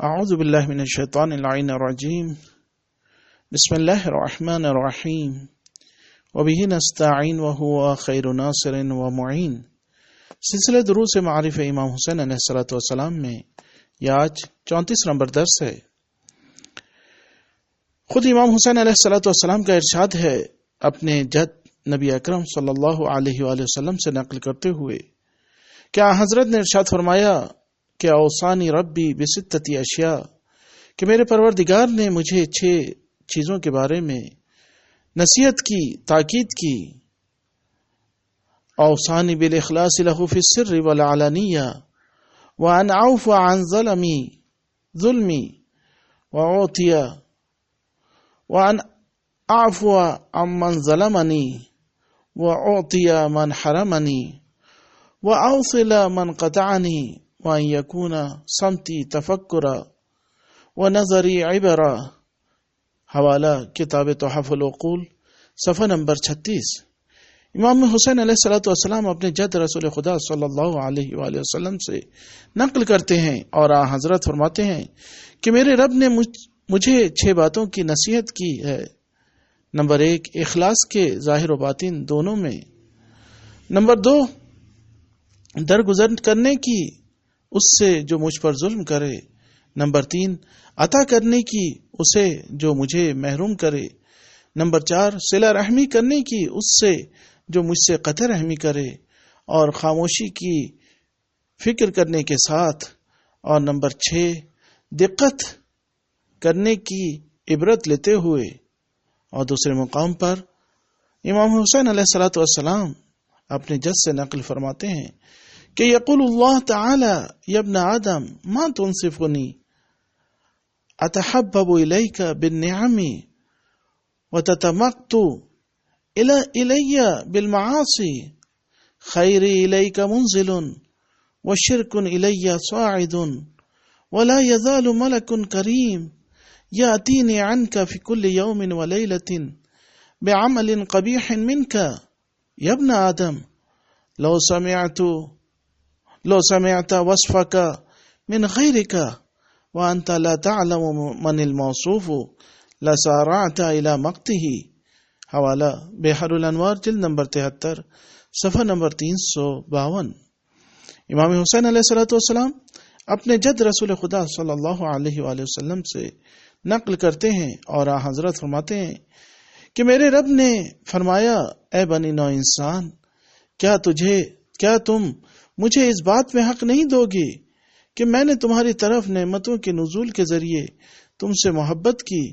اعوذ باللہ من الشیطان اللعین الرجیم بسم اللہ الرحمن الرحیم وبہ نستعین وہو خیر ناصر ومعین۔ سلسلہ دروس معارف امام حسین علیہ السلام میں یہ آج 34 نمبر درس ہے۔ خود امام حسین علیہ السلام کا ارشاد ہے اپنے جد نبی اکرم صلی اللہ علیہ وآلہ وسلم سے نقل کرتے ہوئے کیا حضرت نے ارشاد فرمایا کہ اوصانی ربی بستتی اشیاء، کہ میرے پروردگار نے مجھے 6 چیزوں کے بارے میں نصیحت کی، تاکید کی۔ اوصانی بالاخلاص له فی السر والعلانیہ وان اعفو عن ظلمی وان اعفو عن من ظلمنی واعطی من حرمنی واوصل من قطعنی وان یکون صمتی تفکرا ونظری عبرا۔ حوالہ کتاب تحف العقول، صفحہ نمبر 36۔ امام حسین علیہ السلام اپنے جد رسول خدا صلی اللہ علیہ وآلہ وسلم سے نقل کرتے ہیں اور حضرت فرماتے ہیں کہ میرے رب نے مجھے 6 باتوں کی نصیحت کی ہے۔ نمبر 1، اخلاص کے ظاہر و باطن دونوں میں۔ نمبر 2، درگزر کرنے کی اس سے جو مجھ پر ظلم کرے۔ نمبر 3، عطا کرنے کی اسے جو مجھے محروم کرے۔ نمبر 4، صلہ رحمی کرنے کی اس سے جو مجھ سے قطع رحمی کرے اور خاموشی کی فکر کرنے کے ساتھ۔ اور نمبر 6، دقت کرنے کی عبرت لیتے ہوئے۔ اور دوسرے مقام پر امام حسین علیہ السلام اپنے جد سے نقل فرماتے ہیں کہ یقول اللہ تعالی یا ابن آدم ما تنصفنی اتحبب الیک بالنعم وتتمقت الی بالمعاصی خیری الیک منزل وشرک الی صاعد ولا یزال ملک کریم یاتینی عنک فی کل یوم ولیلۃ بعمل قبیح منک یا ابن آدم لو سمعت وصفك من غيرك وأنت لا تعلم من الموصوف لسارعت إلى مقته۔ حوالہ بحر الانوار جلد نمبر 73، صفحہ نمبر 352۔ امام حسین علیہ السلام اپنے جد رسول خدا صلی اللہ علیہ وآلہ وسلم سے نقل کرتے ہیں اور حضرت فرماتے ہیں کہ میرے رب نے فرمایا اے بنی نوع انسان، کیا تم مجھے اس بات میں حق نہیں دو گے کہ میں نے تمہاری طرف نعمتوں کے نزول کے ذریعے تم سے محبت کی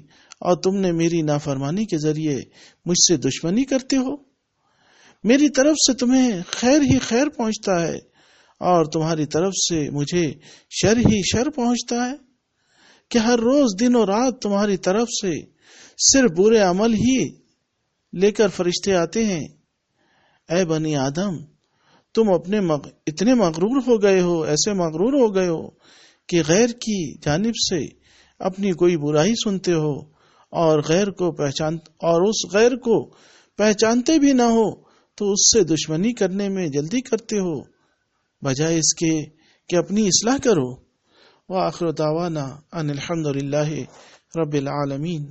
اور تم نے میری نافرمانی کے ذریعے مجھ سے دشمنی کرتے ہو؟ میری طرف سے تمہیں خیر ہی خیر پہنچتا ہے اور تمہاری طرف سے مجھے شر ہی شر پہنچتا ہے، کہ ہر روز دن و رات تمہاری طرف سے صرف برے عمل ہی لے کر فرشتے آتے ہیں۔ اے بنی آدم، تم اتنے مغرور ہو گئے ہو، ایسے مغرور ہو گئے ہو کہ غیر کی جانب سے اپنی کوئی برائی سنتے ہو اور اس غیر کو پہچانتے بھی نہ ہو تو اس سے دشمنی کرنے میں جلدی کرتے ہو بجائے اس کے کہ اپنی اصلاح کرو۔ وآخر دعوانا ان الحمد للہ رب العالمین۔